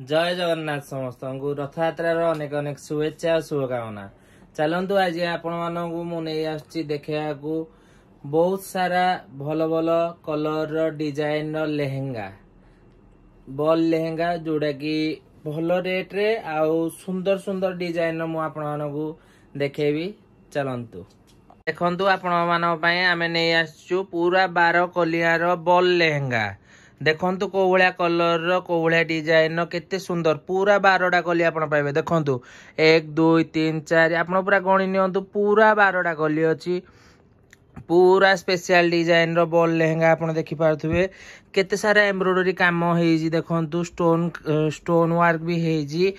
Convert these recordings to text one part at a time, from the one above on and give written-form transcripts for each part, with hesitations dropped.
जय जगन्नाथ समस्त को रथयात्रार अनेक अनेक शुभेच्छा और शुभकामना। चलतु आज आपण मानू मुझे देखा बहुत सारा भल भल colour design lehenga ball lehenga जोड़ा कि भल रेट रे आउ सुंदर सुंदर डिजाइन मुझे देखेबी। चलतु देखु आपण आम नहीं आसचु पूरा 12 कलियार बॉल लेहेंगा। देखु कौ भाया कलर कौ भाया डिजाइन केते सुंदर पूरा 12टा कली आप पाइबे। देखु 1 2 3 4 आप पूरा गणी नियंतु पूरा 12टा कली अच्छी पूरा special design row ball lehenga. आप देखि पार्थुबे केते सारा एम्ब्रॉयडरी काम हेजी। देखंतु स्टोन वर्क भी हेजी,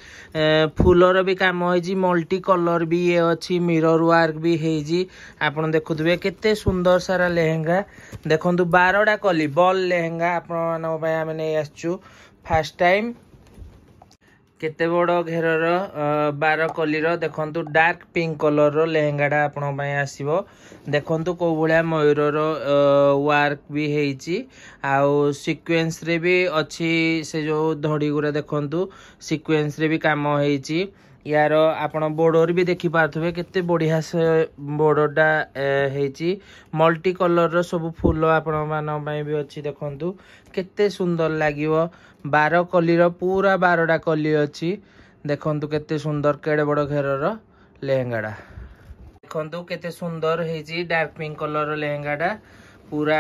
फूलर भी काम हेजी, मल्टी कलर भी ये अच्छी, मिरर वर्क भी हेजी। आपण देखुथुबे केते सुंदर सारा लेहेंगा। देखंतु 12टा कली बॉल लेहेंगा आपण भाई आमे नै आछू फर्स्ट टाइम। केते बड़ घेरर 12 कलीर देखंतु डार्क पिंक कलर रो लेहेंगाटा आपण भाई आसीबो। देखंतु को भलिया मयूरर वर्क भी हेची आउ सीक्वेंस रे भी अच्छी से जो धड़ी गुरा देखंतु सीक्वेंस रे भी काम हेची। यार आपण बॉर्डर भी देखि पार्थुबे केते बढ़िया से बॉर्डरटा हेची। मल्टी कलर रो सब फूल आपण मान पई भी अच्छी। देखंतु केते सुंदर लागिवो। 12 कलीर पूरा 12टा कली अच्छी। देखंतु केते सुंदर केड़े बड़ घेरर लेहेंगाटा। देखंतु केते सुंदर हेची डार्क पिंक कलर लेहेंगाटा पूरा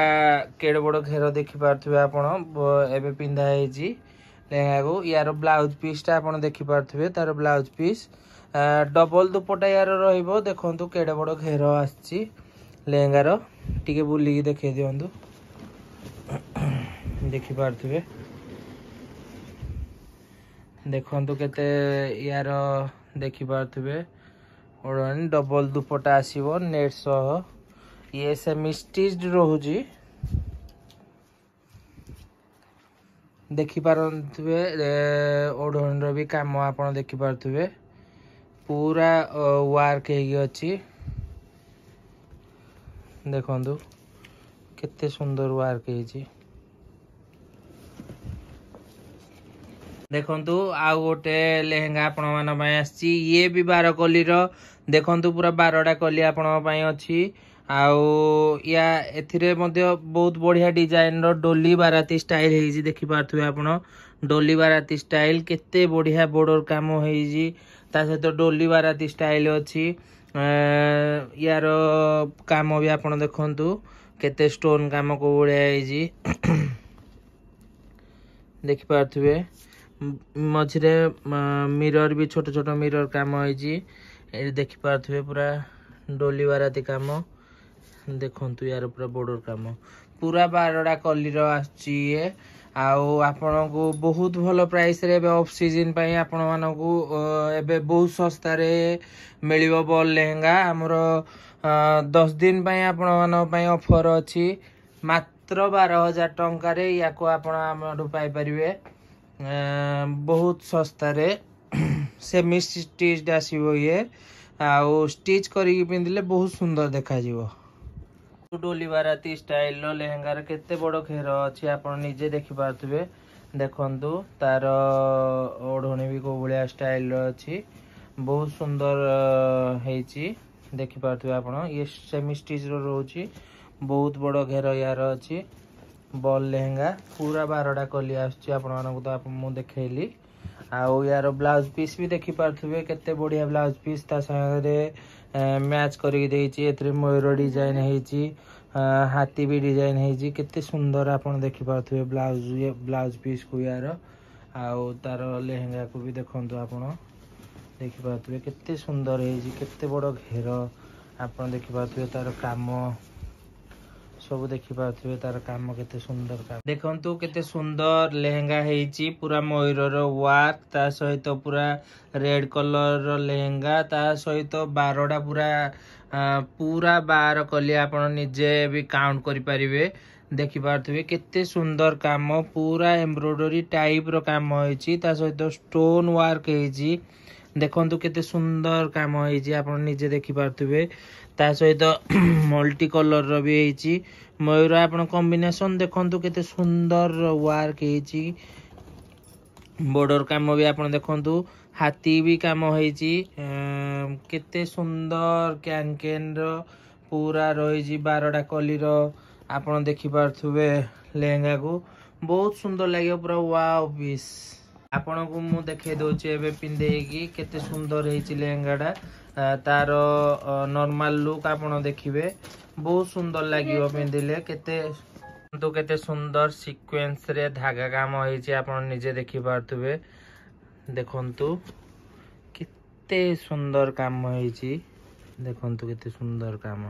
केड़े बड़ घेर देखि पार्थुबे आपण एबे पिंधा हेची लेहेंगा को। यार ब्लाउज पीस टा आपण देखि पार्थुबे तार ब्लाउज पीस डबल दुपट्टा यार रहिबो। देखंतु केड़े बड़ घेर आछि लेहेंगार टिके बुली के देखै दियंतु देखि पार्थुबे। देखंतु केते यार देखि पार्थुबे ओडन डबल दुपट्टा आसीबो नेट सह। ये सेमी स्टिच्ड रहूजी देखि पारथुबे। ओडन रो भी काम आपण देखि पारथुबे पूरा वर्क हेगी अछि। देखंतु केते सुंदर वर्क हेजी। देखंतु आ गोटे लेहेंगा आपण मान पई आछि। ये भी 12 कली रो देखंतु पूरा 12टा कली आपण पई अछि। आउ या एथिरे मध्ये बहुत बढ़िया डिजाइन रो डोली बाराती स्टाइल हेजी। देखि पार्थुबे आपण डोली बाराती स्टाइल केते बढ़िया बॉर्डर काम हेजी। ता सहित डोली बाराती स्टाइल अछि। यार काम भी आपण देखंतु केते स्टोन काम को बढ़िया हेजी। देखि पार्थुबे मझे मिरर भी छोट छोट मिरर काम होइजी। देखि पार्थुबे पूरा डोली बाराती काम। देखंतु यार पूरा बॉर्डर काम पूरा 12टा कलीर आछि। ये आउ आपण को बहुत भलो प्राइस रे ऑफ सीजन पई आपण मानन को एबे बहुत सस्ता रे मिलिबो बॉल लेहेंगा। हमरो 10 दिन पई आपण मान पई ऑफर अछि मात्र 12,000 टंका रे याको आपण हमडु पाई परिबे बहुत सस्ता रे। सेमी स्टिच्ड आसीबो ये आउ स्टिच करी पिंदिले बहुत सुंदर देखा जिवो। डोली बाराती स्टाइल रो लेहेंगा रे केते बड़ घेर अछि आपण निजे देखि पार्थुबे। देखंतु तार ओढणी भी को भलिया स्टाइल रो अछि बहुत सुंदर हेची। देखि पार्थुबे आपण ये सेमी स्टिच रो रहउची बहुत बड़ घेर यार अछि। बॉल लेहेंगा पूरा 12टा कली आछि आपण मानकु तो मु देखैली। आउ यार ब्लाउज पीस भी देखि पार्थुबे केते बढ़िया ब्लाउज पीस ता संगे मैच करी देइची। एथरे मयूर डिजाइन हेची, हाथी भी डिजाइन हेची केते सुंदर आपण देखि पार्थुबे ब्लाउज पीस को यार। आउ तार लेहेंगा को भी देखंतु आपण देखि पार्थुबे केते सुंदर हेची केते बड़ घेर आपण देखि पार्थुबे। तार काम सब देखि पार्थुबे तार काम केते सुंदर काम। देखंतु केते सुंदर लेहेंगा हेची पूरा मयूरर वर्क ता सहित पूरा रेड कलर लेहेंगा ता सहित 12टा पूरा 12 कली आपण निजे भी काउंट करि परिबे। देखि पार्थुबे केते सुंदर काम पूरा एम्ब्रॉयडरी टाइप रो काम होईची ता सहित स्टोन वर्क हेची। देखंतु केते सुंदर काम हेची आपण निजे देखि पार्थुबे। ता सहित मल्टी कलर रो भी हेची मयूर आपण कॉम्बिनेशन देखंतु केते सुंदर वर्क हेची। बॉर्डर काम भी आप देखु हाथी भी काम होती केते सुंदर कैन कैन पूरा रही 12टा कलीर आप देखिपे लेहेंगा को बहुत सुंदर लगे पूरा वाओ पीस आपण को मु देखे दउची एबे पिंधेकी केते सुंदर हेची लेहेंगाटा तार नॉर्मल लुक आपण देखिबे बहुत सुंदर लागियो पिंधिले केते सुंदर सीक्वेंस रे धागा काम होईची आपण निजे देखि पारथुबे देखंतु केते सुंदर काम होईची देखंतु केते सुंदर काम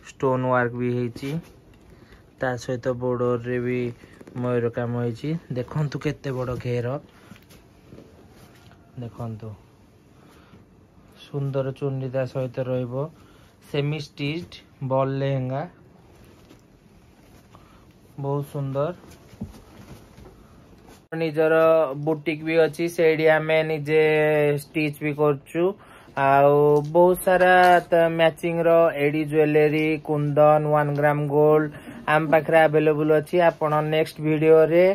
स्टोन वर्क भी हेची ता सहित बॉर्डर रे भी मयूर काम होईची देखंतु केते बड़ घेर देखंतु सुंदर चुन्नी ता सहित रहइबो सेमी स्टिच्ड बॉल लेहेंगा बहुत सुंदर निजर बुटीक भी अच्छी सेडी आमे निजे स्टिच भी करछु आउ बहुत सारा मैचिंग रो एडी ज्वेलरी कुंदन 1 ग्राम गोल्ड आम पाखरे अवेलेबल अच्छी आपण नेक्स्ट वीडियो रे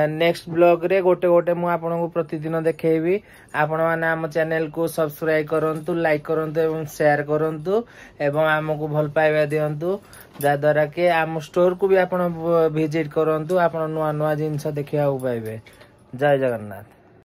नेक्स्ट ब्लॉग रे गोटे गोटे मु आपन को प्रतिदिन देखेबी आपण माने हम चैनल को सब्सक्राइब करंतु लाइक करंतु एवं शेयर करंतु एवं हमको भल पाइबा दियंतु जा द्वारा के आम स्टोर को भी आपण विजिट करंतु आपण नुआ नुआ जिंस देखिया पाइबे जय जगन्नाथ।